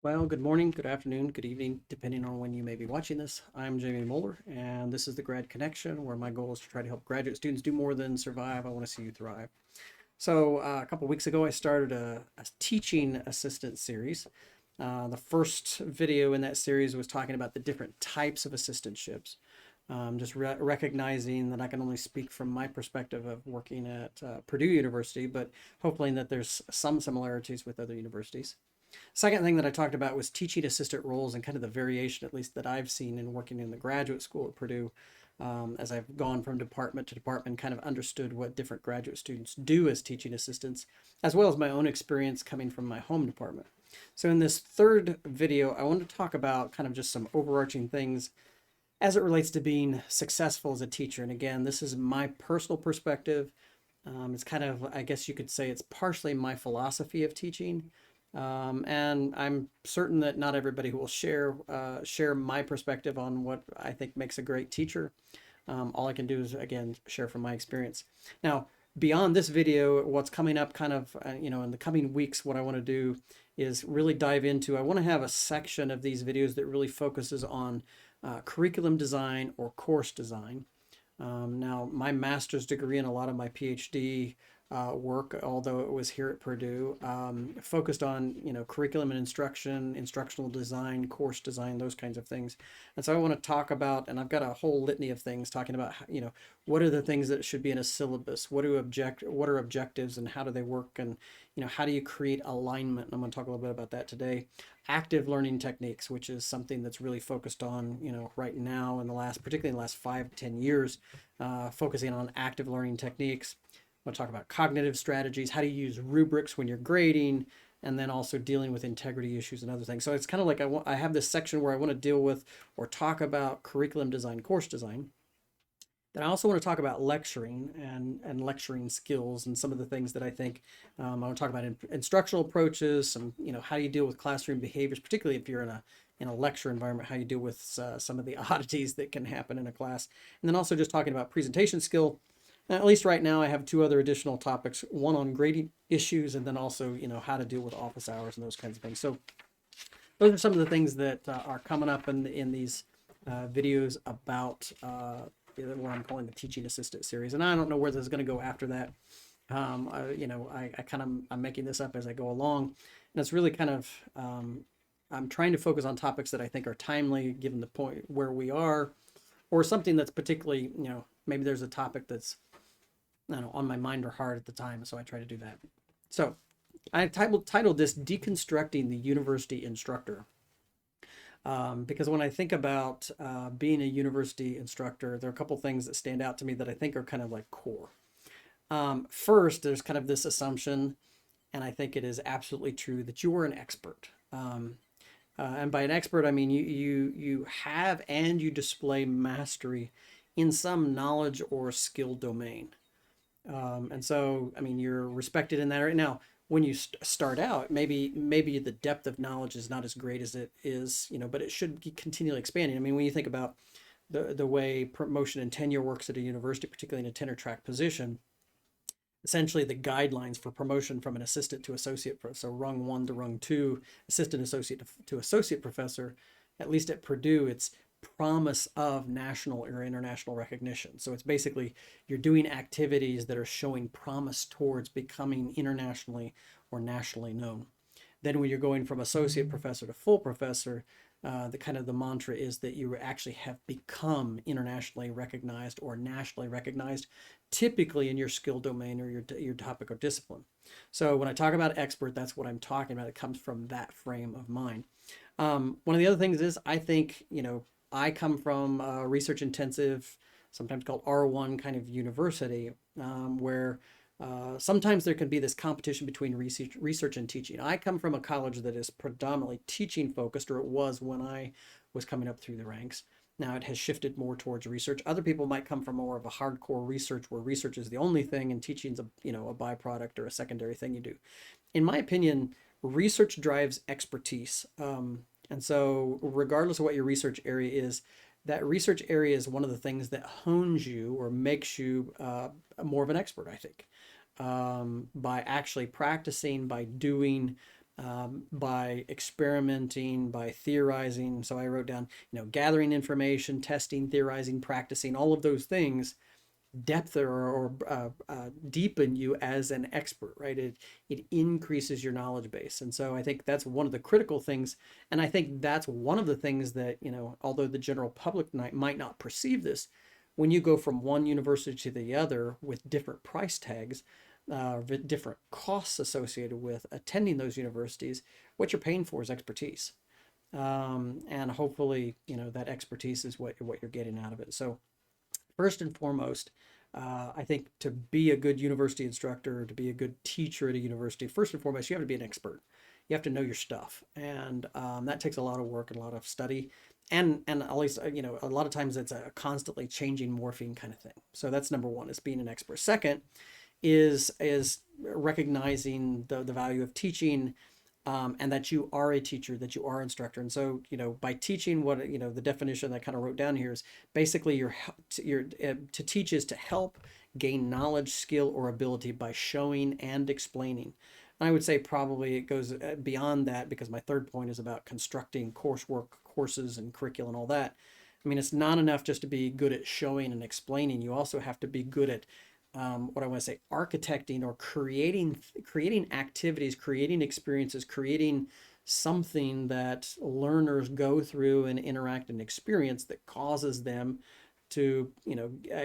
Well, good morning, good afternoon, good evening, depending on when you may be watching this. I'm Jamie Moeller, and this is the Grad Connection, where my goal is to try to help graduate students do more than survive. I want to see you thrive. So, a couple weeks ago, I started a teaching assistant series. The first video in that series was talking about the different types of assistantships. Just recognizing that I can only speak from my perspective of working at Purdue University, but hopefully that there's some similarities with other universities. Second thing that I talked about was teaching assistant roles and kind of the variation, at least that I've seen in working in the graduate school at Purdue. As I've gone from department to department, kind of understood what different graduate students do as teaching assistants, as well as my own experience coming from my home department. So in this third video, I want to talk about kind of just some overarching things as it relates to being successful as a teacher. And again, this is my personal perspective. It's kind of, I guess you could say, it's partially my philosophy of teaching. And I'm certain that not everybody will share my perspective on what I think makes a great teacher. All I can do is, again, share from my experience. Now, beyond this video, what's coming up kind of, in the coming weeks, what I want to do is really dive into, I want to have a section of these videos that really focuses on curriculum design or course design. Now, my master's degree and a lot of my PhD work, although it was here at Purdue, focused on curriculum and instruction, instructional design, course design, those kinds of things. And so I want to talk about, and I've got a whole litany of things talking about what are the things that should be in a syllabus, what are objectives, and how do they work, and how do you create alignment. And I'm going to talk a little bit about that today. Active learning techniques, which is something that's really focused on right now particularly in the last 5 to 10 years, focusing on active learning techniques. I'm going to talk about cognitive strategies, how to use rubrics when you're grading, and then also dealing with integrity issues and other things. So it's kind of like I have this section where I want to deal with or talk about curriculum design, course design. Then I also want to talk about lecturing and lecturing skills and some of the things that I think I want to talk about instructional approaches, some how you deal with classroom behaviors, particularly if you're in a lecture environment, how you deal with some of the oddities that can happen in a class, and then also just talking about presentation skill. At least right now, I have two other additional topics: one on grading issues, and then also how to deal with office hours and those kinds of things. So those are some of the things that are coming up in these videos about what I'm calling the teaching assistant series. And I don't know where this is going to go after that. I'm making this up as I go along, and it's really kind of I'm trying to focus on topics that I think are timely given the point where we are, or something that's particularly maybe there's a topic that's I don't know on my mind or heart at the time, so I try to do that. So I titled this "Deconstructing the University Instructor." Because when I think about being a university instructor, there are a couple things that stand out to me that I think are kind of like core. First, there's kind of this assumption, and I think it is absolutely true, that you are an expert. And by an expert, I mean you have and you display mastery in some knowledge or skill domain. And so, I mean, you're respected in that area. Now, when you start out, maybe the depth of knowledge is not as great as it is, but it should be continually expanding. I mean, when you think about the way promotion and tenure works at a university, particularly in a tenure track position, essentially the guidelines for promotion from an assistant to associate, so rung one to rung two, assistant associate to associate professor, at least at Purdue, it's promise of national or international recognition. So it's basically you're doing activities that are showing promise towards becoming internationally or nationally known. Then when you're going from associate professor to full professor, the kind of the mantra is that you actually have become internationally recognized or nationally recognized, typically in your skill domain or your topic or discipline. So when I talk about expert, that's what I'm talking about. It comes from that frame of mind. One of the other things is I think, I come from a research intensive, sometimes called R1 kind of university, where sometimes there can be this competition between research and teaching. I come from a college that is predominantly teaching focused, or it was when I was coming up through the ranks. Now it has shifted more towards research. Other people might come from more of a hardcore research where research is the only thing and teaching's a byproduct or a secondary thing you do. In my opinion, research drives expertise. And so regardless of what your research area is, that research area is one of the things that hones you or makes you more of an expert, I think, by actually practicing, by doing, by experimenting, by theorizing. So I wrote down, gathering information, testing, theorizing, practicing, all of those things depth or deepen you as an expert, right? It increases your knowledge base. And so I think that's one of the critical things. And I think that's one of the things that, although the general public might not perceive this, when you go from one university to the other with different price tags, different costs associated with attending those universities, what you're paying for is expertise. And hopefully, that expertise is what you're getting out of it. So first and foremost, I think to be a good university instructor, to be a good teacher at a university, first and foremost, you have to be an expert. You have to know your stuff, and that takes a lot of work and a lot of study, and at least a lot of times it's a constantly changing, morphing kind of thing. So that's number one, is being an expert. Second is recognizing the value of teaching, and that you are a teacher, that you are an instructor. And so, by teaching, what, the definition that I kind of wrote down here is basically to teach is to help gain knowledge, skill, or ability by showing and explaining. And I would say probably it goes beyond that, because my third point is about constructing coursework, courses, and curriculum and all that. I mean, it's not enough just to be good at showing and explaining. You also have to be good at what I want to say, architecting or creating activities, creating experiences, creating something that learners go through and interact and experience that causes them to,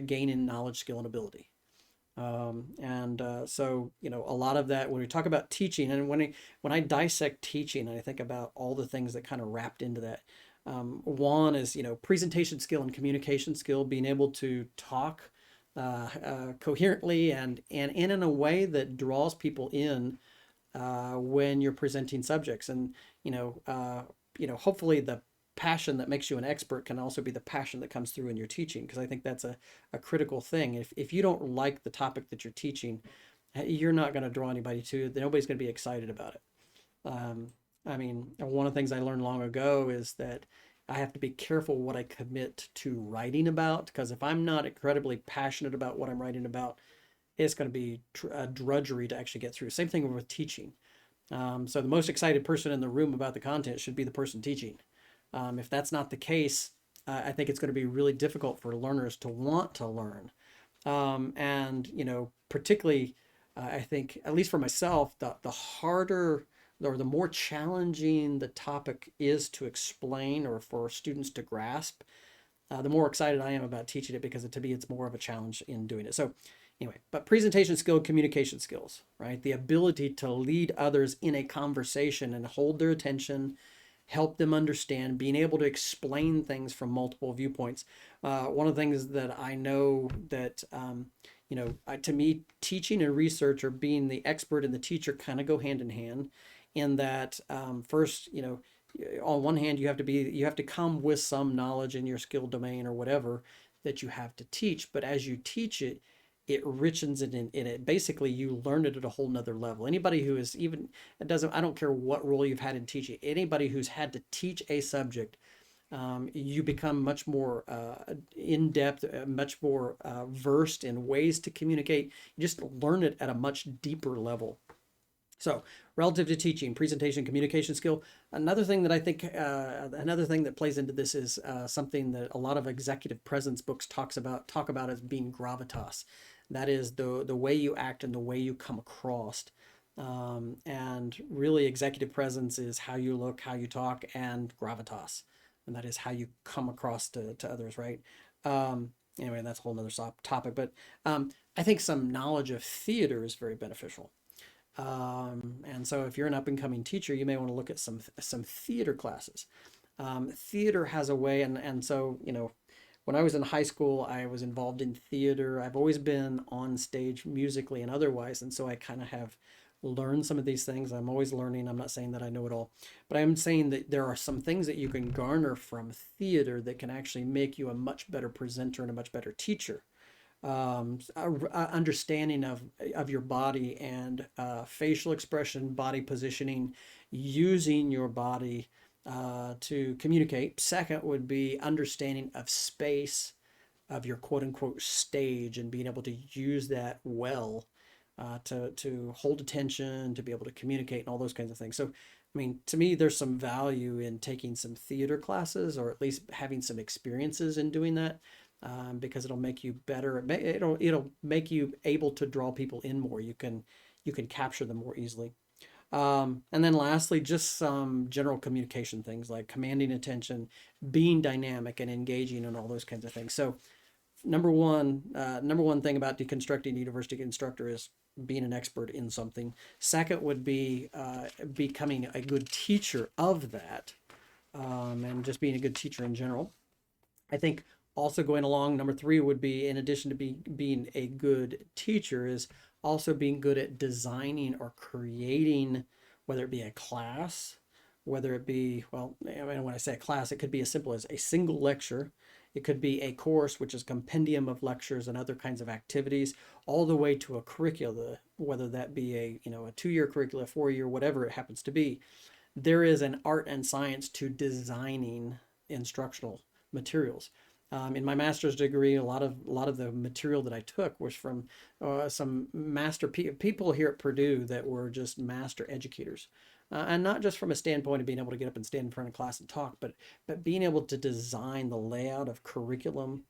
gain in knowledge, skill, and ability. So, a lot of that, when we talk about teaching, and when I dissect teaching, I think about all the things that kind of wrapped into that. One is, presentation skill and communication skill, being able to talk coherently and in a way that draws people in when you're presenting subjects. And hopefully the passion that makes you an expert can also be the passion that comes through in your teaching, because I think that's a critical thing. If you don't like the topic that you're teaching, you're not going to draw anybody to it. Nobody's going to be excited about it. I mean, one of the things I learned long ago is that I have to be careful what I commit to writing about, because if I'm not incredibly passionate about what I'm writing about, it's going to be a drudgery to actually get through. Same thing with teaching. So the most excited person in the room about the content should be the person teaching. If that's not the case, I think it's going to be really difficult for learners to want to learn. And particularly, I think, at least for myself, the harder or the more challenging the topic is to explain or for students to grasp, the more excited I am about teaching it, because to me it's more of a challenge in doing it. So anyway, but presentation skill, communication skills, right? The ability to lead others in a conversation and hold their attention, help them understand, being able to explain things from multiple viewpoints. One of the things that I know that, to me, teaching and research, or being the expert and the teacher, kind of go hand in hand, in that first, on one hand, you have to come with some knowledge in your skill domain or whatever that you have to teach. But as you teach it, it richens it in it. Basically, you learn it at a whole nother level. Anybody who is even, I don't care what role you've had in teaching, anybody who's had to teach a subject, you become much more in depth, much more versed in ways to communicate. You just learn it at a much deeper level. So, relative to teaching, presentation, communication skill. Another thing that I think, another thing that plays into this is something that a lot of executive presence books talk about as being gravitas. That is the way you act and the way you come across. And really, executive presence is how you look, how you talk, and gravitas, and that is how you come across to others, right? Anyway, that's a whole nother topic. But I think some knowledge of theater is very beneficial. And so if you're an up and coming teacher, you may want to look at some theater classes. Theater has a way, and so, when I was in high school, I was involved in theater. I've always been on stage musically and otherwise, and so I kind of have learned some of these things. I'm always learning. I'm not saying that I know it all, but I'm saying that there are some things that you can garner from theater that can actually make you a much better presenter and a much better teacher. Understanding of your body and facial expression, body positioning, using your body to communicate. Second would be understanding of space, of your quote unquote stage, and being able to use that well. to hold attention, to be able to communicate, and all those kinds of things. So, I mean, to me, there's some value in taking some theater classes, or at least having some experiences in doing that, because it'll make you better. It'll make you able to draw people in more. You can capture them more easily. And then lastly, just some general communication things like commanding attention, being dynamic and engaging, and all those kinds of things. So number one thing about deconstructing university instructor is being an expert in something. Second would be becoming a good teacher of that, and just being a good teacher in general. I think also going along, number three would be, in addition to being a good teacher, is also being good at designing or creating, whether it be a class, whether it be, well, I mean, when I say a class, it could be as simple as a single lecture. It could be a course, which is a compendium of lectures and other kinds of activities, all the way to a curricula, whether that be a 2-year curricula, 4-year, whatever it happens to be. There is an art and science to designing instructional materials. In my master's degree, a lot of the material that I took was from some master people here at Purdue that were just master educators, and not just from a standpoint of being able to get up and stand in front of class and talk, but being able to design the layout of curriculum,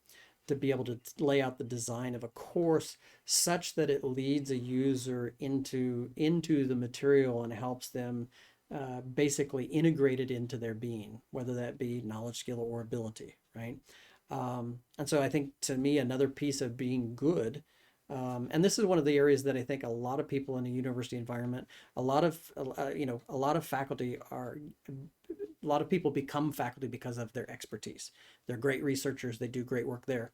to be able to lay out the design of a course such that it leads a user into the material and helps them basically integrate it into their being, whether that be knowledge, skill, or ability, right? And so I think, to me, another piece of being good, and this is one of the areas that I think a lot of people in a university environment, a lot of people become faculty because of their expertise. They're great researchers. They do great work there.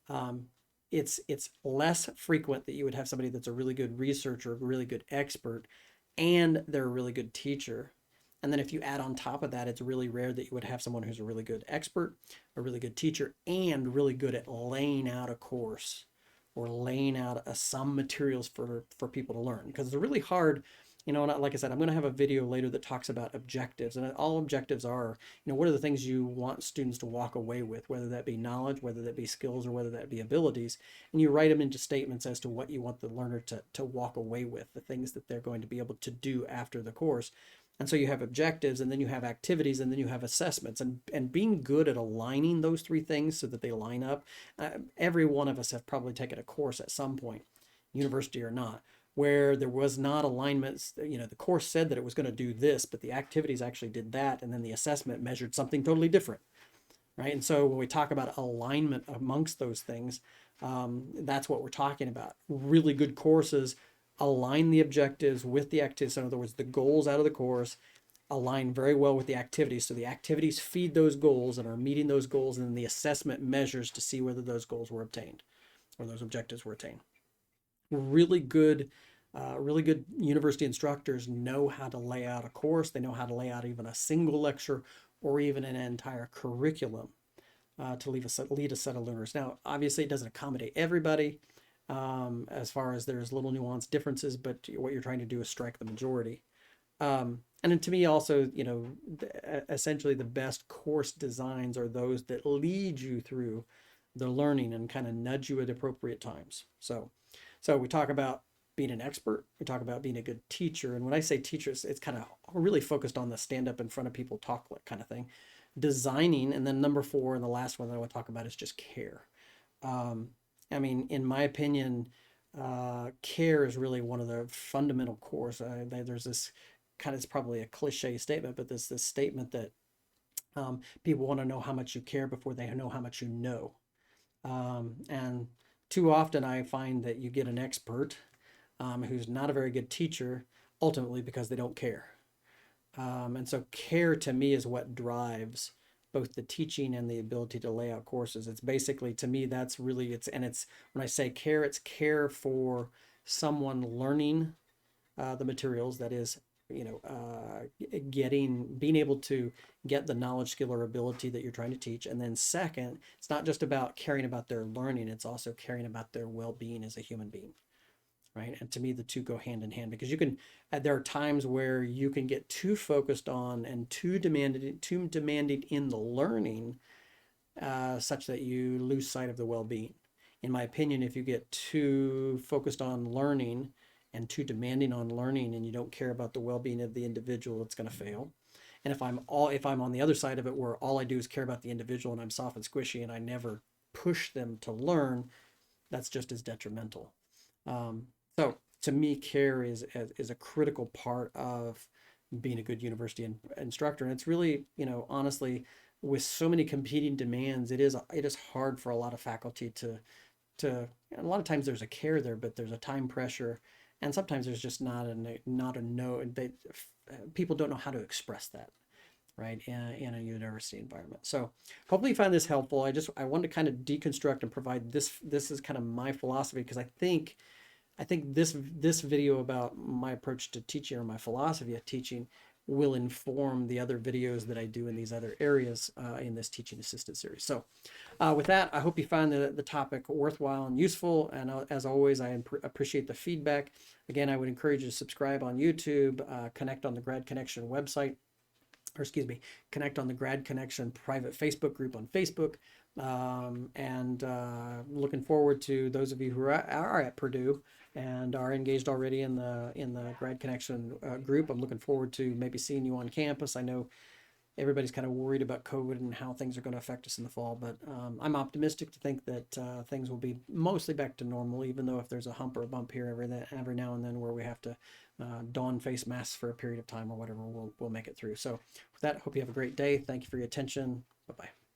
Um, it's less frequent that you would have somebody that's a really good researcher, a really good expert, and they're a really good teacher. And then if you add on top of that, it's really rare that you would have someone who's a really good expert, a really good teacher, and really good at laying out a course or laying out some materials for people to learn. Because it's really hard, like I said, I'm going to have a video later that talks about objectives. And all objectives are, what are the things you want students to walk away with, whether that be knowledge, whether that be skills, or whether that be abilities. And you write them into statements as to what you want the learner to walk away with, the things that they're going to be able to do after the course. And so you have objectives, and then you have activities, and then you have assessments, and being good at aligning those three things so that they line up. Every one of us have probably taken a course at some point, university or not, where there was not alignments. The course said that it was going to do this, but the activities actually did that, and then the assessment measured something totally different, right? And so when we talk about alignment amongst those things, that's what we're talking about. Really good courses align the objectives with the activities. So in other words, the goals out of the course align very well with the activities. So the activities feed those goals and are meeting those goals, and then the assessment measures to see whether those goals were obtained or those objectives were attained. Really good university instructors know how to lay out a course. They know how to lay out even a single lecture or even an entire curriculum to lead a set of learners. Now, obviously, it doesn't accommodate everybody. As far as there's little nuanced differences, but what you're trying to do is strike the majority. And then to me also, essentially the best course designs are those that lead you through the learning and kind of nudge you at appropriate times. So we talk about being an expert, we talk about being a good teacher. And when I say teachers, it's kind of really focused on the stand up in front of people, talk kind of thing. Designing, and then number four, and the last one that I want to talk about is just care. I mean, in my opinion, care is really one of the fundamental cores. There's this it's probably a cliche statement, but there's this statement that people want to know how much you care before they know how much you know. And too often I find that you get an expert who's not a very good teacher, ultimately because they don't care. And so care, to me, is what drives both the teaching and the ability to lay out courses. It's basically, to me, that's really, it's when I say care, it's care for someone learning the materials, that is, being able to get the knowledge, skill, or ability that you're trying to teach. And then second, it's not just about caring about their learning, it's also caring about their well-being as a human being. Right. And to me, the two go hand in hand, because there are times where you can get too focused on and too demanding in the learning, such that you lose sight of the well-being. In my opinion, if you get too focused on learning, and too demanding on learning, and you don't care about the well-being of the individual, it's going to fail. And if I'm on the other side of it, where all I do is care about the individual and I'm soft and squishy and I never push them to learn, that's just as detrimental. Um, so to me, care is a critical part of being a good university instructor. And it's really, honestly, with so many competing demands, it is hard for a lot of faculty to a lot of times there's a care there, but there's a time pressure, and sometimes there's just not a no. People don't know how to express that, right, in a university environment. So hopefully you find this helpful. I wanted to kind of deconstruct and provide this is kind of my philosophy, because I think this video about my approach to teaching, or my philosophy of teaching, will inform the other videos that I do in these other areas in this teaching assistant series. So with that, I hope you find the topic worthwhile and useful. And as always, I appreciate the feedback. Again, I would encourage you to subscribe on YouTube, connect on the Grad Connection website, or excuse me, connect on the Grad Connection private Facebook group on Facebook. And looking forward to those of you who are at Purdue and are engaged already in the Grad Connection group. I'm looking forward to maybe seeing you on campus. I know everybody's kind of worried about COVID and how things are going to affect us in the fall, but I'm optimistic to think that things will be mostly back to normal, even though if there's a hump or a bump here every now and then where we have to don face masks for a period of time or whatever, we'll make it through. So with that, hope you have a great day. Thank you for your attention. Bye-bye.